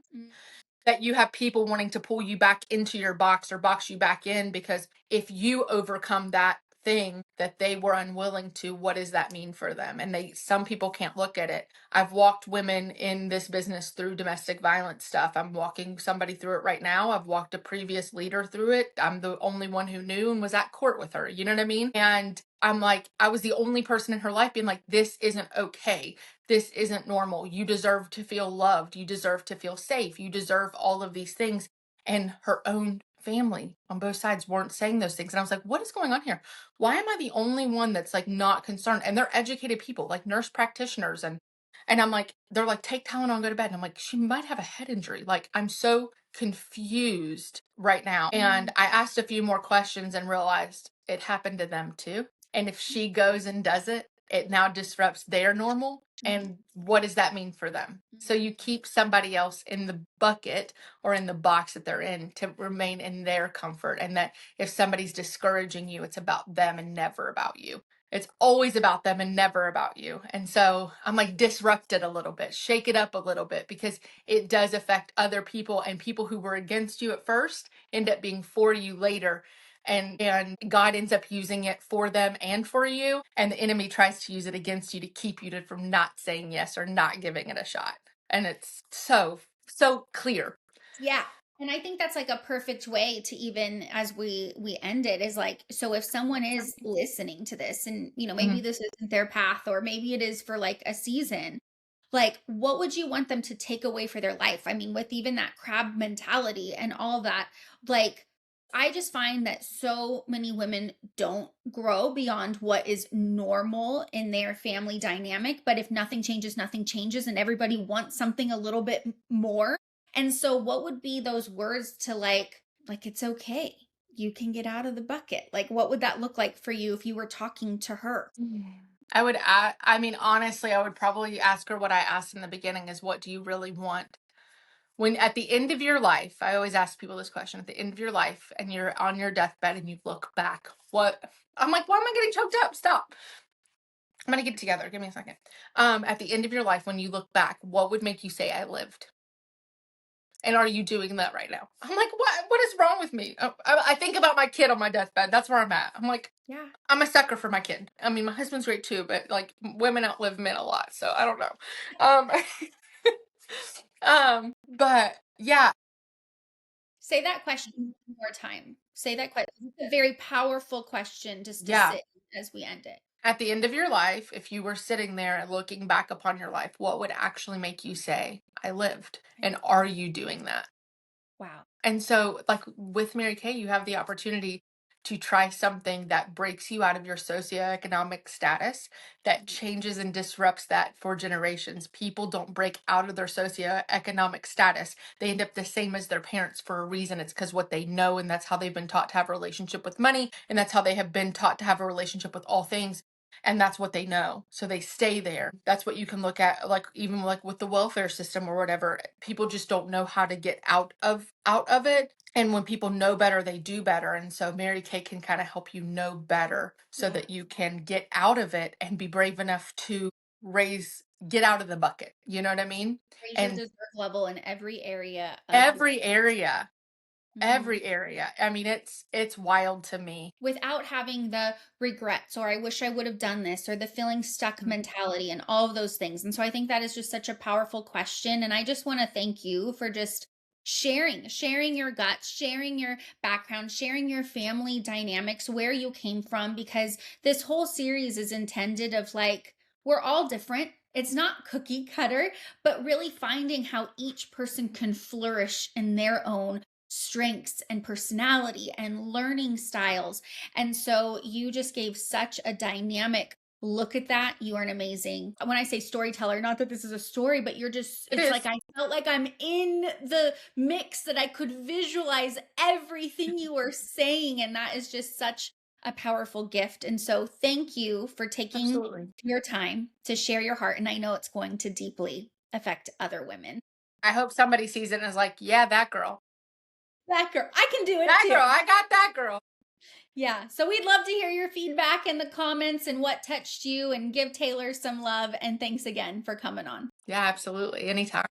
that you have people wanting to pull you back into your box or box you back in, because if you overcome that thing that they were unwilling to, what does that mean for them? And some people can't look at it. I've walked women in this business through domestic violence stuff. I'm walking somebody through it right now. I've walked a previous leader through it. I'm the only one who knew and was at court with her. You know what I mean? And I'm like, I was the only person in her life being like, this isn't okay. This isn't normal. You deserve to feel loved. You deserve to feel safe. You deserve all of these things. And her own family on both sides weren't saying those things. And I was like, what is going on here? Why am I the only one that's like not concerned? And they're educated people, like nurse practitioners. And I'm like, they're like, take Tylenol and go to bed. And I'm like, she might have a head injury. Like, I'm so confused right now. And I asked a few more questions and realized it happened to them too. And if she goes and does it, it now disrupts their normal. And what does that mean for them? So you keep somebody else in the bucket or in the box that they're in to remain in their comfort. And that if somebody's discouraging you, it's about them and never about you. It's always about them and never about you. And so I'm like, disrupt it a little bit, shake it up a little bit, because it does affect other people, and people who were against you at first end up being for you later. And God ends up using it for them and for you. And the enemy tries to use it against you to keep you from not saying yes or not giving it a shot. And it's so clear. Yeah. And I think that's like a perfect way to, even as we end it, is like, so if someone is listening to this and, you know, maybe this isn't their path, or maybe it is for like a season, like, what would you want them to take away for their life? I mean, with even that crab mentality and all that, like, I just find that so many women don't grow beyond what is normal in their family dynamic. But if nothing changes, nothing changes, and everybody wants something a little bit more. And so what would be those words to like, it's okay. You can get out of the bucket. Like, what would that look like for you if you were talking to her? I would I mean, honestly, I would probably ask her what I asked in the beginning, is what do you really want? When at the end of your life, I always ask people this question, at the end of your life and you're on your deathbed and you look back, I'm like, why am I getting choked up? Stop. I'm going to get it together. Give me a second. At the end of your life, when you look back, what would make you say I lived? And are you doing that right now? I'm like, what is wrong with me? I think about my kid on my deathbed. That's where I'm at. I'm like, Yeah. I'm a sucker for my kid. I mean, my husband's great too, but like, women outlive men a lot. So I don't know. But yeah. Say that question one more time. Say that question. It's a very powerful question just to Yeah. sit as we end it. At the end of your life, if you were sitting there looking back upon your life, what would actually make you say, I lived? And are you doing that? Wow. And so, like with Mary Kay, you have the opportunity to try something that breaks you out of your socioeconomic status, that changes and disrupts that for generations. People don't break out of their socioeconomic status. They end up the same as their parents for a reason. It's because what they know, and that's how they've been taught to have a relationship with money, and that's how they have been taught to have a relationship with all things. And that's what they know. So they stay there. That's what you can look at, like even like with the welfare system or whatever. People just don't know how to get out of it. And when people know better, they do better. And so Mary Kay can kind of help you know better so that you can get out of it and be brave enough to get out of the bucket. You know what I mean? Raise And your deserve level in every area of every area. Mhm. Every area. I mean, it's wild to me. Without having the regrets, or I wish I would have done this, or the feeling stuck mentality, and all of those things. And so I think that is just such a powerful question. And I just want to thank you for just sharing your guts, sharing your background, sharing your family dynamics, where you came from, because this whole series is intended of like, we're all different. It's not cookie cutter, but really finding how each person can flourish in their own strengths and personality and learning styles. And so you just gave such a dynamic look at that. You are an amazing, when I say storyteller, not that this is a story, but it's like I felt like I'm in the mix, that I could visualize everything you were saying. And that is just such a powerful gift. And so thank you for taking Absolutely. your time to share your heart. And I know it's going to deeply affect other women. I hope somebody sees it and is like, yeah, that girl. That girl, I can do it That too. girl, I got that girl. Yeah. So we'd love to hear your feedback in the comments and what touched you, and give Taylor some love. And thanks again for coming on. Yeah, absolutely. Anytime.